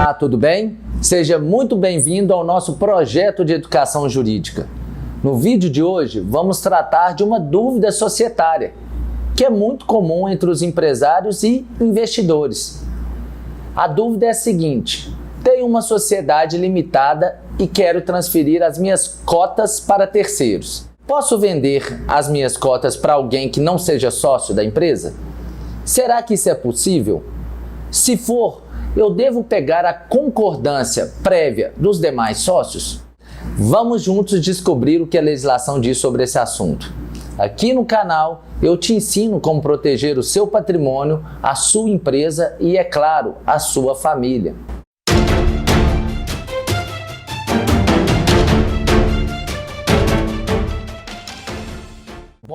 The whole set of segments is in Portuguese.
Olá, tudo bem? Seja muito bem-vindo ao nosso projeto de educação jurídica. No vídeo de hoje, vamos tratar de uma dúvida societária, que é muito comum entre os empresários e investidores. A dúvida é a seguinte: tenho uma sociedade limitada e quero transferir as minhas cotas para terceiros. Posso vender as minhas cotas para alguém que não seja sócio da empresa? Será que isso é possível? Se for, eu devo pegar a concordância prévia dos demais sócios? Vamos juntos descobrir o que a legislação diz sobre esse assunto. Aqui no canal, eu te ensino como proteger o seu patrimônio, a sua empresa e, é claro, a sua família.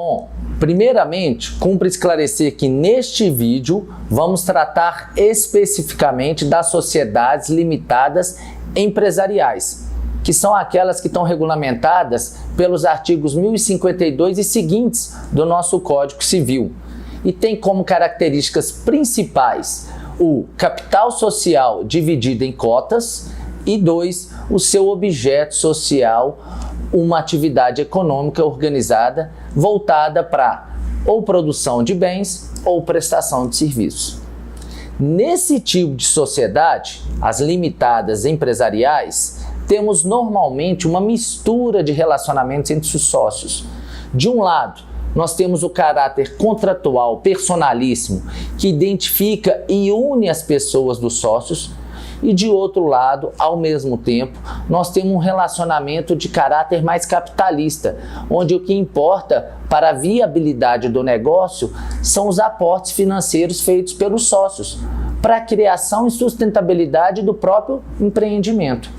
Bom, primeiramente, cumpre esclarecer que neste vídeo vamos tratar especificamente das sociedades limitadas empresariais, que são aquelas que estão regulamentadas pelos artigos 1052 e seguintes do nosso Código Civil e tem como características principais o capital social dividido em cotas e 2, o seu objeto social, uma atividade econômica organizada voltada para ou produção de bens ou prestação de serviços. Nesse tipo de sociedade, as limitadas empresariais, temos normalmente uma mistura de relacionamentos entre os sócios. De um lado, nós temos o caráter contratual personalíssimo, que identifica e une as pessoas dos sócios, e de outro lado, ao mesmo tempo, nós temos um relacionamento de caráter mais capitalista, onde o que importa para a viabilidade do negócio são os aportes financeiros feitos pelos sócios, para a criação e sustentabilidade do próprio empreendimento.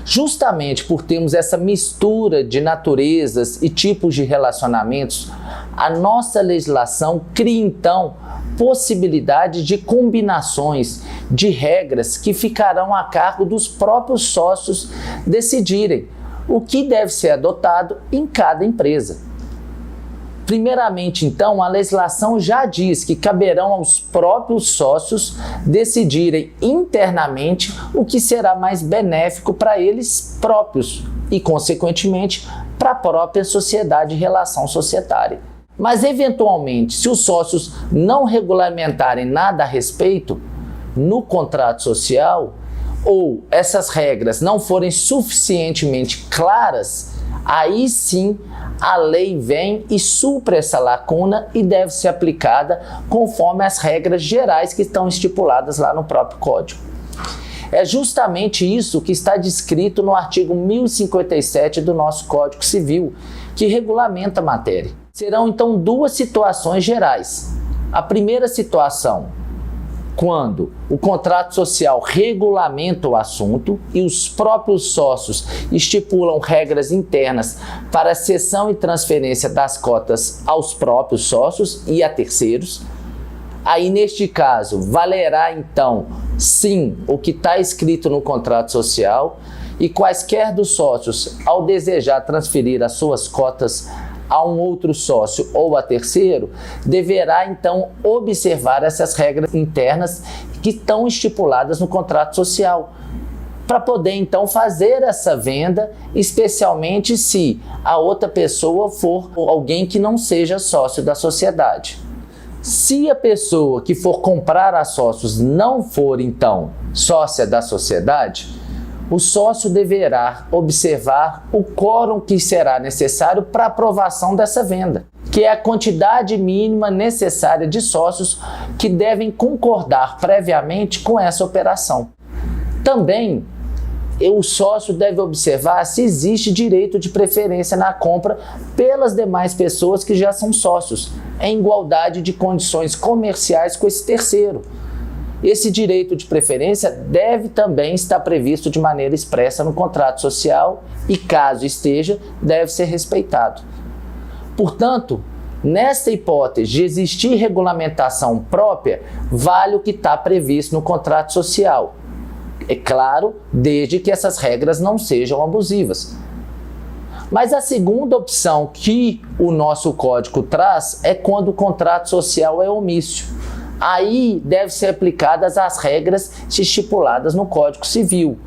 Justamente por termos essa mistura de naturezas e tipos de relacionamentos, a nossa legislação cria então possibilidade de combinações de regras que ficarão a cargo dos próprios sócios decidirem o que deve ser adotado em cada empresa. Primeiramente, então, a legislação já diz que caberão aos próprios sócios decidirem internamente o que será mais benéfico para eles próprios e, consequentemente, para a própria sociedade e relação societária. Mas, eventualmente, se os sócios não regulamentarem nada a respeito no contrato social ou essas regras não forem suficientemente claras, aí sim a lei vem e supre essa lacuna e deve ser aplicada conforme as regras gerais que estão estipuladas lá no próprio Código. É justamente isso que está descrito no artigo 1057 do nosso Código Civil, que regulamenta a matéria. Serão então duas situações gerais. A primeira situação, quando o contrato social regulamenta o assunto e os próprios sócios estipulam regras internas para a cessão e transferência das cotas aos próprios sócios e a terceiros. Aí, neste caso, valerá então, sim, o que está escrito no contrato social e quaisquer dos sócios, ao desejar transferir as suas cotas a um outro sócio ou a terceiro, deverá então observar essas regras internas que estão estipuladas no contrato social, para poder então fazer essa venda, especialmente se a outra pessoa for alguém que não seja sócio da sociedade. Se a pessoa que for comprar a sócios não for então sócia da sociedade, o sócio deverá observar o quórum que será necessário para a aprovação dessa venda, que é a quantidade mínima necessária de sócios que devem concordar previamente com essa operação. Também, o sócio deve observar se existe direito de preferência na compra pelas demais pessoas que já são sócios, em igualdade de condições comerciais com esse terceiro. Esse direito de preferência deve também estar previsto de maneira expressa no contrato social e, caso esteja, deve ser respeitado. Portanto, nesta hipótese de existir regulamentação própria, vale o que está previsto no contrato social. É claro, desde que essas regras não sejam abusivas. Mas a segunda opção que o nosso código traz é quando o contrato social é omício. aí devem ser aplicadas as regras estipuladas no Código Civil.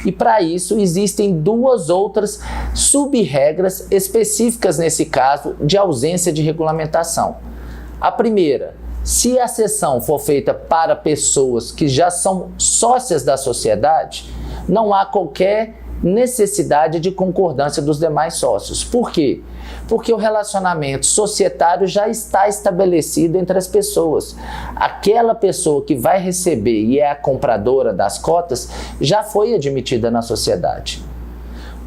E para isso existem duas outras sub-regras específicas nesse caso de ausência de regulamentação. A primeira, se a cessão for feita para pessoas que já são sócias da sociedade, não há qualquer necessidade de concordância dos demais sócios. Por quê? Porque o relacionamento societário já está estabelecido entre as pessoas. Aquela pessoa que vai receber e é a compradora das cotas já foi admitida na sociedade.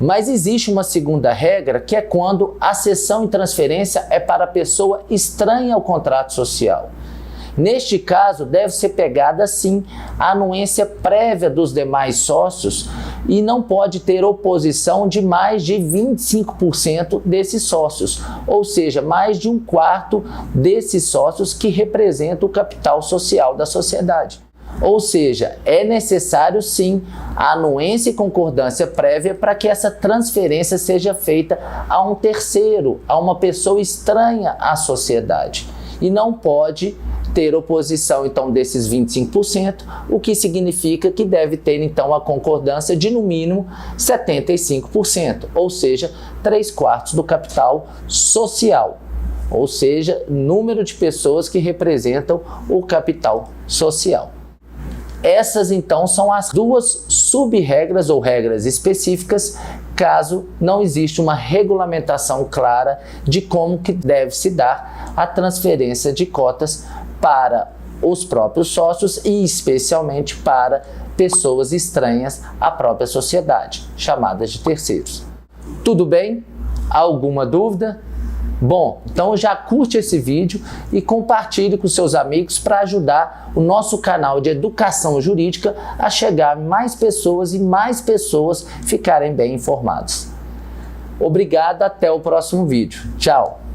Mas existe uma segunda regra, que é quando a cessão e transferência é para a pessoa estranha ao contrato social. Neste caso, deve ser pegada, sim, a anuência prévia dos demais sócios e não pode ter oposição de mais de 25% desses sócios, ou seja, mais de 1/4 desses sócios que representam o capital social da sociedade. Ou seja, é necessário, sim, a anuência e concordância prévia para que essa transferência seja feita a um terceiro, a uma pessoa estranha à sociedade. E não pode ter oposição, então, desses 25%, o que significa que deve ter, então, a concordância de, no mínimo, 75%, ou seja, 3/4 do capital social, ou seja, número de pessoas que representam o capital social. Essas, então, são as duas sub-regras ou regras específicas, caso não exista uma regulamentação clara de como que deve se dar a transferência de cotas para os próprios sócios e especialmente para pessoas estranhas à própria sociedade, chamadas de terceiros. Tudo bem? Alguma dúvida? Bom, então já curte esse vídeo e compartilhe com seus amigos para ajudar o nosso canal de educação jurídica a chegar a mais pessoas e mais pessoas ficarem bem informados. Obrigado, até o próximo vídeo. Tchau!